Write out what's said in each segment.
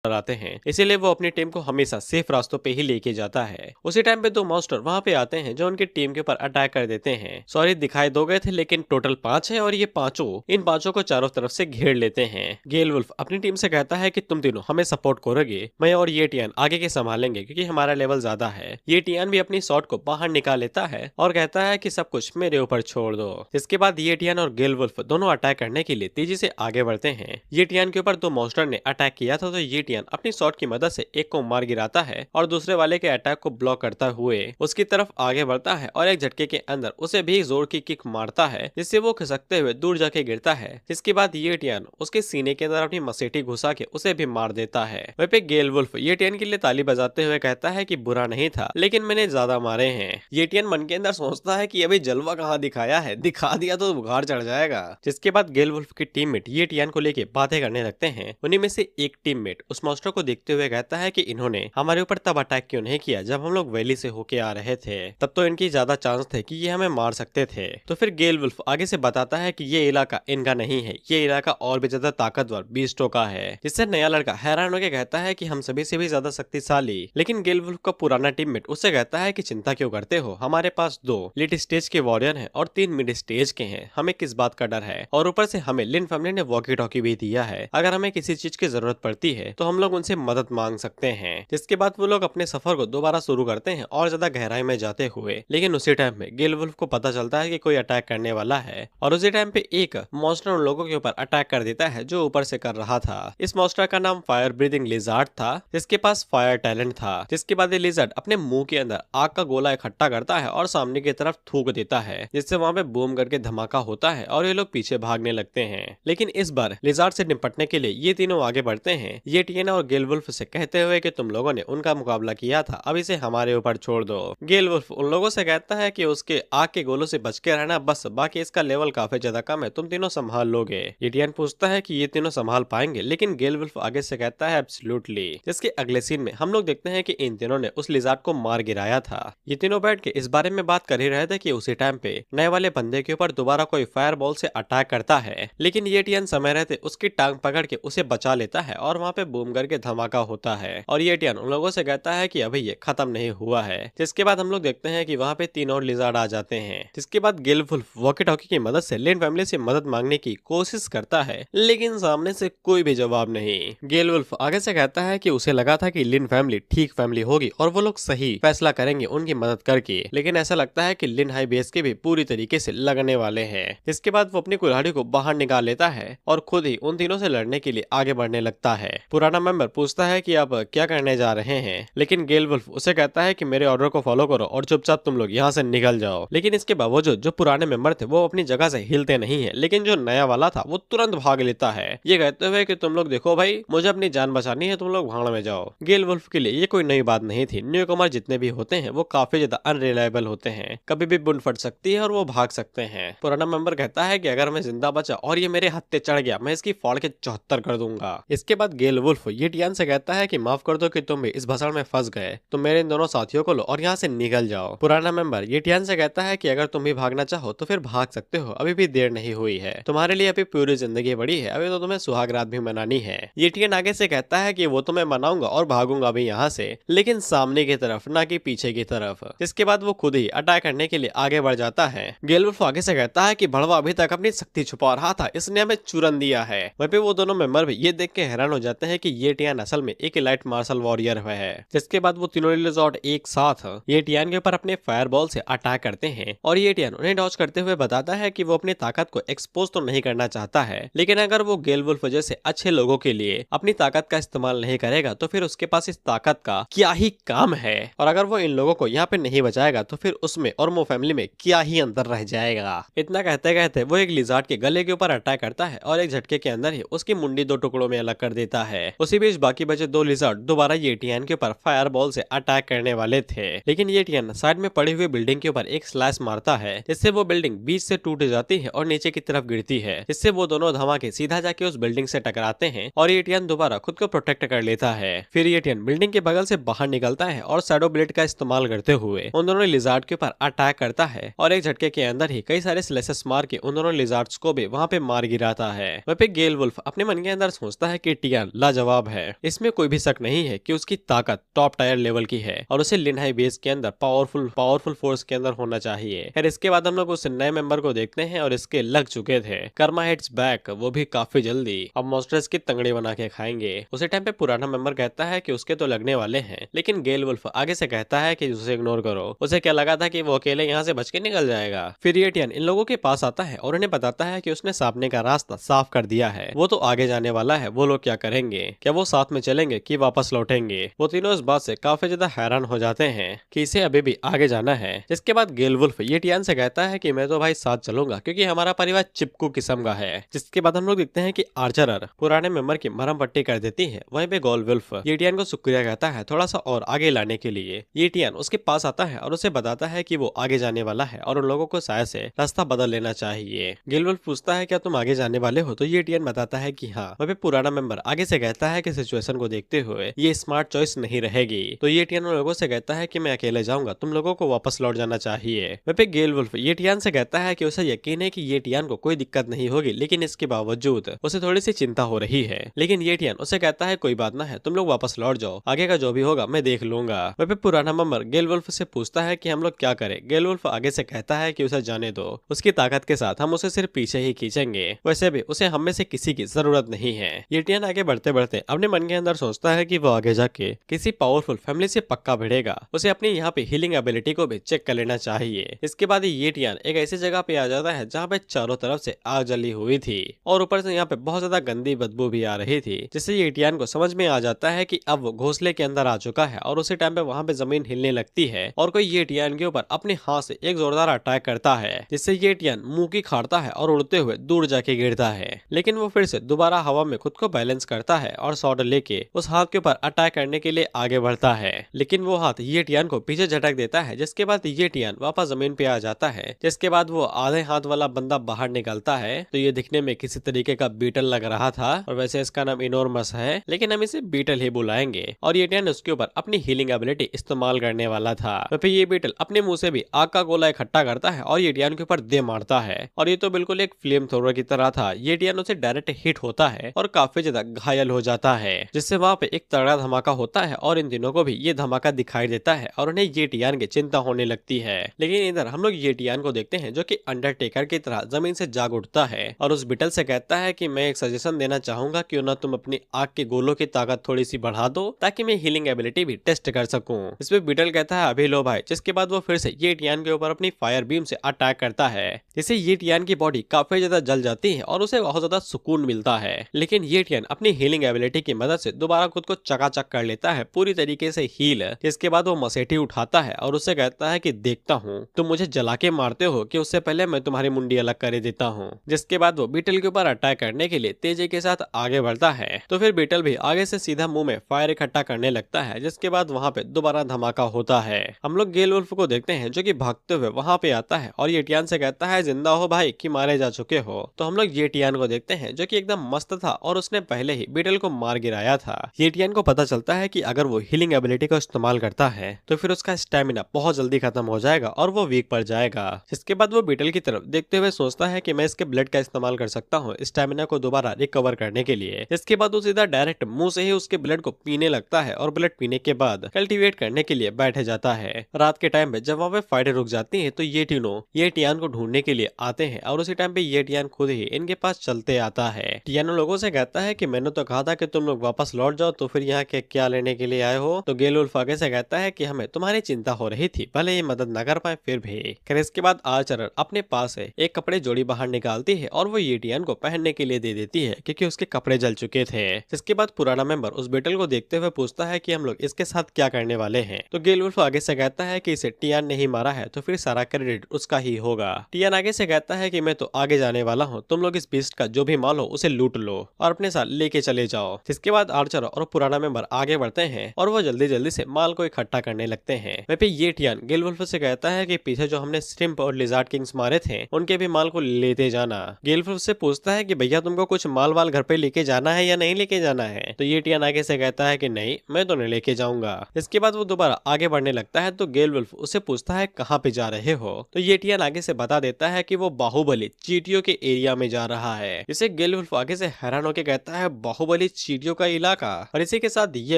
आते हैं, इसीलिए वो अपनी टीम को हमेशा सेफ रास्तों पे ही लेके जाता है। उसी टाइम पे दो मॉन्स्टर वहाँ पे आते हैं जो उनकी टीम के ऊपर अटैक कर देते हैं। सॉरी, दिखाई दो गए थे, लेकिन टोटल 5 है और ये पांचों इन पांचों को चारों तरफ से घेर लेते हैं। गेल वुल्फ अपनी टीम से कहता है कि तुम तीनों हमें सपोर्ट करोगे, मैं और ये टियान आगे के संभालेंगे क्योंकि हमारा लेवल ज्यादा है। ये टियान भी अपनी शॉट को बाहर निकाल लेता है और कहता है कि सब कुछ मेरे ऊपर छोड़ दो। इसके बाद ये टियान और गेल वुल्फ दोनों अटैक करने के लिए तेजी से आगे बढ़ते हैं। ये टियान के ऊपर दो मॉन्स्टर ने अटैक किया था, तो ये टियान अपनी शॉट की मदद से एक को मार गिराता है और दूसरे वाले के अटैक को ब्लॉक करता हुए उसकी तरफ आगे बढ़ता है और एक झटके के अंदर उसे भी जोर की किक मारता है, जिससे वो खिसकते हुए दूर जाके गिरता है। जिसके बाद ये टियान उसके सीने के अंदर अपनी मसेटी घुसा के उसे भी मार देता है। वहीं पे गेल वुल्फ ये टियान के लिए ताली बजाते हुए कहता है कि बुरा नहीं था, लेकिन मैंने ज्यादा मारे हैं। ये टियान मन के अंदर सोचता है कि अभी जलवा कहाँ दिखाया है, दिखा दिया तो बुखार चढ़ जाएगा। जिसके बाद गेल वुल्फ की टीममेट ये टियान को लेके बातें करने लगते हैं। उन्हीं में से एक टीममेट उस मॉन्स्टर को देखते हुए कहता है कि इन्होंने हमारे ऊपर तब अटैक क्यों नहीं किया जब हम लोग वैली से होके आ रहे थे, तब तो इनकी ज्यादा चांस थे कि ये हमें मार सकते थे। तो फिर गेल वुल्फ आगे से बताता है कि ये इलाका इनका नहीं है, ये इलाका और भी ज्यादा ताकतवर बीस्टों का है। जिससे नया लड़का हैरान होकर कहता है कि हम सभी से भी ज्यादा शक्तिशाली। लेकिन गेल वुल्फ का पुराना टीममेट उससे कहता है कि चिंता क्यों करते हो, हमारे पास 2 लेट स्टेज के वॉरियर हैं और 3 मिड स्टेज के हैं, हमें किस बात का डर है। और ऊपर से हमें लिन फैमिली ने वॉकी टॉकी भी दिया है, अगर हमें किसी चीज की जरूरत पड़ती है तो हम लोग उनसे मदद मांग सकते हैं। जिसके बाद वो लोग अपने सफर को दोबारा शुरू करते हैं और ज्यादा गहराई में जाते हुए। लेकिन उसी टाइम में गेल वुल्फ को पता चलता है कि कोई अटैक करने वाला है और उसी टाइम पे एक मॉन्स्टर उन लोगों के ऊपर अटैक कर देता है जो ऊपर से कर रहा था। इस मॉन्स्टर का नाम फायर ब्रीदिंग लिजार्ड था, जिसके पास फायर टैलेंट था। जिसके बाद ये लिजार्ड अपने मुंह के अंदर आग का गोला इकट्ठा करता है और सामने की तरफ थूक देता है, जिससे वहां पे बूम करके धमाका होता है और ये लोग पीछे भागने लगते हैं। लेकिन इस बार लिजार्ड से निपटने के लिए ये तीनों आगे बढ़ते हैं। ये टियाना और गेल वुल्फ से कहते हुए कि तुम लोगों ने उनका मुकाबला किया था, अब इसे हमारे ऊपर छोड़ दो। गेल वुल्फ उन लोगों से कहता है कि उसके आग के गोलों से बच के रहना बस, बाकी इसका लेवल काफी ज्यादा कम है, तुम तीनों संभाल लोगे। ये टियान पूछता है कि ये तीनों संभाल पाएंगे, लेकिन गेल वुल्फ आगे से कहता है एब्सोल्युटली। जिसके अगले सीन में हम लोग देखते हैं कि इन तीनों ने उस लिजार्ड को मार गिराया था। ये तीनों बैठ के इस बारे में बात कर ही रहे थे कि उसी टाइम पे नए वाले बंदे के ऊपर दोबारा कोई फायर बॉल से अटैक करता है, लेकिन ये टियान समय रहते उसकी टांग पकड़ के उसे बचा लेता है और वहाँ पे बूम करके धमाका होता है। और ये टियान उन लोगों से कहता है कि अभी ये खत्म नहीं हुआ है। जिसके बाद हम लोग देखते हैं कि वहाँ पे 3 और लिजार्ड आ जाते हैं। जिसके बाद गेल वुल्फ वॉकी टॉकी की मदद से लिन फैमिली से मदद मांगने की कोशिश करता है, लेकिन सामने से कोई भी जवाब नहीं। गेल वुल्फ आगे से कहता है कि उसे लगा था कि लिन फैमिली ठीक फैमिली होगी और वो लोग सही फैसला करेंगे उनकी मदद करके, लेकिन ऐसा लगता है कि लिन हाई बेस के भी पूरी तरीके से लगने वाले हैं। इसके बाद वो अपनी कुल्हाड़ी को बाहर निकाल लेता है और खुद ही उन तीनों से लड़ने के लिए आगे बढ़ने लगता है। पुराना मेंबर पूछता है कि आप क्या करने जा रहे हैं, लेकिन गेल वुल्फ उसे कहता है कि मेरे ऑर्डर को फॉलो करो और चुपचाप तुम लोग यहाँ से निकल जाओ। लेकिन इसके बावजूद जो पुराने मेंबर थे वो अपनी जगह से हिलते नहीं है, लेकिन जो नया वाला था वो तुरंत भाग लेता है, ये कहते हुए कि तुम लोग देखो भाई, मुझे अपनी जान बचानी है, तुम लोग भाड़ में जाओ। गेल वुल्फ के लिए ये कोई नई बात नहीं थी। न्यू कमर जितने भी होते हैं वो काफी ज्यादा अनरिलायबल होते हैं, कभी भी बुंड फट सकती है और वो भाग सकते हैं। पुराना मेंबर कहता है कि अगर मैं जिंदा बचा और ये मेरे हत्थे चढ़ गया, मैं इसकी फाड़ के 74 कर दूंगा। इसके बाद गेल वुल्फ ये टियान से कहता है कि माफ कर दो कि तुम भी इस भसड़ में फंस गए, तुम मेरे इन दोनों साथियों को लो और यहाँ से निकल जाओ। पुराना मेंबर ये टियान से कहता है कि अगर तुम भी भागना चाहो तो फिर भाग सकते हो, अभी भी देर नहीं हुई है, तुम्हारे लिए अभी पूरी जिंदगी बड़ी है, अभी तो तुम्हें सुहाग रात भी मनानी है। ये टियान आगे से कहता है कि वो तो मैं मनाऊंगा और भागूंगा भी यहाँ से, लेकिन सामने की तरफ, ना कि पीछे की तरफ। जिसके बाद वो खुद ही अटैक करने के लिए आगे बढ़ जाता है। गेल वुल्फ आगे से कहता है कि भड़वा अभी तक अपनी शक्ति छुपा रहा था, इसने हमें चूरन दिया है। वहीं पे वो दोनों मेंबर भी ये देख के हैरान हो जाते हैं कि ये टियान असल में एक लाइट मार्शल वॉरियर है। जिसके बाद वो तीनों लिजार्ड एक साथ ये टियान के ऊपर अपने फायर बॉल से अटैक करते हैं और ये टियान उन्हें डॉज करते हुए बताता है कि वो अपनी ताकत को एक्सपोज तो नहीं करना चाहता है, लेकिन अगर वो गेल वुल्फ जैसे अच्छे लोगों के लिए अपनी ताकत का इस्तेमाल नहीं करेगा तो फिर उसके पास इस ताकत का क्या ही काम है, और अगर वो इन लोगों को यहाँ पे नहीं बचाएगा तो फिर उसमें और मो फैमिली में क्या ही अंतर रह जाएगा। इतना कहते कहते वो एक लिजार्ड के गले के ऊपर अटैक करता है और एक झटके के अंदर ही उसकी मुंडी 2 टुकड़ों में अलग कर देता है। उसी बीच बाकी बचे 2 लिजार्ड दोबारा ये टियान के ऊपर फायर बॉल से अटैक करने वाले थे, लेकिन ये टियान साइड में पड़ी हुई बिल्डिंग के ऊपर एक स्लैश मारता है, जिससे वो बिल्डिंग बीच से टूट जाती है और नीचे की तरफ गिरती है, जिससे वो दोनों धमाके सीधा जाके उस बिल्डिंग से टकराते हैं और ये टियान दोबारा खुद को प्रोटेक्ट कर लेता है। फिर ये टियान बिल्डिंग के बगल से बाहर निकलता है और शैडो ब्लेड का इस्तेमाल करते हुए उन दोनों लिजार्ड के ऊपर अटैक करता है और एक झटके के अंदर ही कई सारे स्लेसेस मार के उन दोनों लिजार्ड्स को भी वहां पे मार गिराता है। वहीं पे गेल वुल्फ अपने मन के अंदर सोचता है कि टियान लाजवाब जवाब है। इसमें कोई भी शक नहीं है कि उसकी ताकत टॉप टायर लेवल की है और उसे लिनहाई बेस के अंदर पावरफुल फोर्स के अंदर होना चाहिए। फिर इसके बाद हम लोग उस नए मेंबर को देखते हैं और इसके लग चुके थे कर्मा हिट्स बैक, वो भी काफी जल्दी। अब मॉन्स्टर्स की तंगड़ी बना के खाएंगे। उसी टाइम पे पुराना मेंबर कहता है कि उसके तो लगने वाले हैं, लेकिन गेल वुल्फ आगे से कहता है कि उसे इग्नोर करो। उसे क्या लगा था कि वो अकेले यहाँ से बच के निकल जाएगा। फिर ये टियान इन लोगों के पास आता है और उन्हें बताता है कि उसने सामने का रास्ता साफ कर दिया है, वो तो आगे जाने वाला है। वो लोग क्या करेंगे, क्या वो साथ में चलेंगे कि वापस लौटेंगे? वो तीनों इस बात से काफी ज्यादा हैरान हो जाते हैं कि इसे अभी भी आगे जाना है। जिसके बाद गेल वुल्फ ये टियान से कहता है कि मैं तो भाई साथ चलूंगा क्योंकि हमारा परिवार चिपकू किस्म का है। जिसके बाद हम लोग देखते हैं कि आर्चरर पुराने मेंबर की मरहम पट्टी कर देती है। वहीं पे गोल वुल्फ ये टियान को शुक्रिया कहता है थोड़ा सा और आगे लाने के लिए। ये टियान उसके पास आता है और उसे बताता है कि वो आगे जाने वाला है और उन लोगों को शायद से रास्ता बदल लेना चाहिए। गेल वुल्फ पूछता है क्या तुम आगे जाने वाले हो, तो ये टियान बताता है कि हाँ। वहीं पे पुराना मेंबर आगे से कहता है कि सिचुएशन को देखते हुए ये स्मार्ट चॉइस नहीं रहेगी। तो ये टियान उन लोगों से कहता है कि मैं अकेले जाऊंगा, तुम लोगों को वापस लौट जाना चाहिए। वहीं पे गेल वुल्फ ये टियान से कहता है कि उसे यकीन है कि ये टियान को कोई दिक्कत नहीं होगी, लेकिन इसके बावजूद उसे थोड़ी सी चिंता हो रही है। लेकिन ये टियान उसे कहता है कोई बात ना है, तुम लोग वापस लौट जाओ, आगे का जो भी होगा मैं देख लूंगा। वहीं पे पुराना मेंबर गेल वुल्फ से पूछता है कि हम लोग क्या करें। गेल वुल्फ आगे से कहता है कि उसे जाने दो, उसकी ताकत के साथ हम उसे सिर्फ पीछे ही खींचेंगे, वैसे भी उसे हम में से किसी की जरूरत नहीं है। ये टियान आगे बढ़ते बढ़ते अपने मन के अंदर सोचता है कि वो आगे जाके किसी पावरफुल फैमिली से पक्का भिड़ेगा। उसे अपनी यहाँ पे हीलिंग एबिलिटी को भी चेक कर लेना चाहिए। इसके बाद ये टियान एक ऐसी जगह पे आ जाता है जहाँ पे चारों तरफ से आग जली हुई थी और ऊपर से यहाँ पे बहुत ज्यादा गंदी बदबू भी आ रही थी, जिससे ये टियान को समझ में आ जाता है कि अब वो घोंसले के अंदर आ चुका है। और उसी टाइम पे वहाँ पे जमीन हिलने लगती है और कोई ये टियान के ऊपर अपने हाथ से एक जोरदार अटैक करता है, जिससे ये टियान मुंह की खाड़ता है और उड़ते हुए दूर जाके गिरता है। लेकिन वो फिर से दोबारा हवा में खुद को बैलेंस करता है और शॉट लेके उस हाथ के ऊपर अटैक करने के लिए आगे बढ़ता है, लेकिन वो हाथ ये टियान को पीछे झटक देता है। जिसके बाद ये टियान वापस जमीन पे आ जाता है। जिसके बाद वो आधे हाथ वाला बंदा बाहर निकलता है। तो ये दिखने में किसी तरीके का बीटल लग रहा था और वैसे इसका नाम इनोर्मस है, लेकिन हम इसे बीटल ही बुलाएंगे। और ये टियान उसके ऊपर अपनी हीलिंग एबिलिटी इस्तेमाल करने वाला था। तो फिर ये बीटल अपने मुंह से भी आग का गोला इकट्ठा करता है और ये टियान के ऊपर दे मारता है। और ये तो बिल्कुल एक फ्लेम थ्रोवर की तरह था। ये टियान उसे डायरेक्ट हिट होता है और काफी ज्यादा घायल हो जाता है, जिससे वहाँ पे एक तगड़ा धमाका होता है और इन तीनों को भी ये धमाका दिखाई देता है और उन्हें ये टियान की चिंता होने लगती है। लेकिन इधर हम लोग ये टियान को देखते हैं जो कि अंडरटेकर की तरह जमीन से जाग उठता है और उस बीटल से कहता है कि मैं एक सजेशन देना चाहूंगा, क्यों ना तुम अपनी आग के गोलों की ताकत थोड़ी सी बढ़ा दो ताकि मैं हीलिंग एबिलिटी भी टेस्ट कर सकूं। इसमें बीटल कहता है अभी लो भाई। जिसके बाद वो फिर से ये टियान के ऊपर अपनी फायर बीम से अटैक करता है, जिससे ये टियान की बॉडी काफी ज्यादा जल जाती है और उसे बहुत ज्यादा सुकून मिलता है। लेकिन ये टियान अपनी हीलिंग एबिलिटी की मदद से दोबारा खुद को चकाचक कर लेता है, पूरी तरीके से हील। जिसके बाद वो मसेठी उठाता है और उससे कहता है कि देखता हूँ तुम मुझे जला के मारते हो कि उससे पहले मैं तुम्हारी मुंडी अलग कर देता हूँ। जिसके बाद वो बीटल के ऊपर अटैक करने के लिए तेजी के साथ आगे बढ़ता है। तो फिर बीटल भी आगे से सीधा मुंह में फायर इकट्ठा करने लगता है। जिसके बाद वहाँ पे दोबारा धमाका होता है। हम लोग गेल वुल्फ को देखते हैं जो कि भागते हुए वहाँ पे आता है और ये टियान से कहता है जिंदा हो भाई कि मारे जा चुके हो। तो हम लोग ये टियान को देखते हैं जो कि एकदम मस्त था और उसने पहले ही बीटल को मार गिराया था। ये टियान को पता चलता है कि अगर वो हीलिंग एबिलिटी का इस्तेमाल करता है तो फिर उसका स्टेमिना बहुत जल्दी खत्म हो जाएगा और वो वीक पड़ जाएगा। जिसके बाद वो बीटल की तरफ देखते हुए सोचता है कि मैं इसके ब्लड का इस्तेमाल कर सकता हूँ स्टेमिना को दोबारा रिकवर करने के लिए। इसके बाद वो सीधा डायरेक्ट मुंह से ही उसके ब्लड को पीने लगता है और ब्लड पीने के बाद कल्टीवेट करने के लिए बैठ जाता है। रात के टाइम पे जब वहाँ पे फाइटें रुक जाती है तो ये तीनों ये टियान को ढूंढने के लिए आते हैं और उसी टाइम पे ये टियान खुद ही इनके पास चलते आता है। टियान लोगों से कहता है कि मैंने तो कहा था कि तुम लोग वापस लौट जाओ, तो फिर यहाँ के क्या लेने के लिए आए हो? तो गेल वुल्फ आगे से कहता है कि हमें तुम्हारी चिंता हो रही थी, भले ये मदद न कर पाए फिर भी। फिर इसके बाद आर्चर अपने पास से एक कपड़े जोड़ी बाहर निकालती है और वो ये टियान को पहनने के लिए दे देती है क्योंकि उसके कपड़े जल चुके थे। जिसके बाद पुराना मेंबर उस बेटल को देखते हुए पूछता है कि हम लोग इसके साथ क्या करने वाले हैं? तो गेल वुल्फ आगे से कहता है कि इसे टियान नहीं मारा है तो फिर सारा क्रेडिट उसका ही होगा। टियान आगे से कहता है कि मैं तो आगे जाने वाला हूँ, तुम लोग इस बीस्ट का जो भी माल हो उसे लूट लो और अपने साथ लेके चले जाओ। जिसके बाद आर्चर और पुराना मेंबर आगे बढ़ते हैं और वो जल्दी जल्दी से माल को इकट्ठा करने लगते हैं। वहीं पे ये टियान गेल वुल्फ से कहता है कि पीछे जो हमने श्रिम्प और लिजार्ड किंग्स मारे थे उनके भी माल को लेते जाना। गेल वुल्फ से पूछता है कि भैया तुमको कुछ माल वाल घर पे लेके जाना है या नहीं लेके जाना है? तो ये टियान आगे से कहता है कि नहीं, मैं तो नहीं लेके जाऊंगा। इसके बाद वो दोबारा आगे बढ़ने लगता है तो गेल वुल्फ उसे पूछता है कहाँ पे जा रहे हो? तो ये टियान आगे से बता देता है कि वो बाहुबली चींटियों के एरिया में जा रहा है। इसे गेल वुल्फ आगे से हैरान होकर कहता है बाहुबली चींटियों का इलाका। और इसी के साथ ये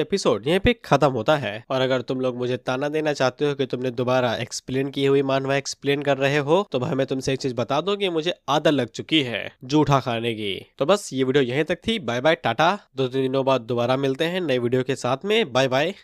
एपिसोड यहीं पे खत्म होता है। और अगर तुम लोग मुझे ताना देना चाहते हो कि तुमने दोबारा एक्सप्लेन की हुई मानवा एक्सप्लेन कर रहे हो, तो भाई मैं तुमसे एक चीज बता दूं कि मुझे आदत लग चुकी है जूठा खाने की। तो बस ये वीडियो यहीं तक थी। Bye bye Tata. 2-3 दिनों बाद दोबारा मिलते हैं नई वीडियो के साथ में। Bye bye.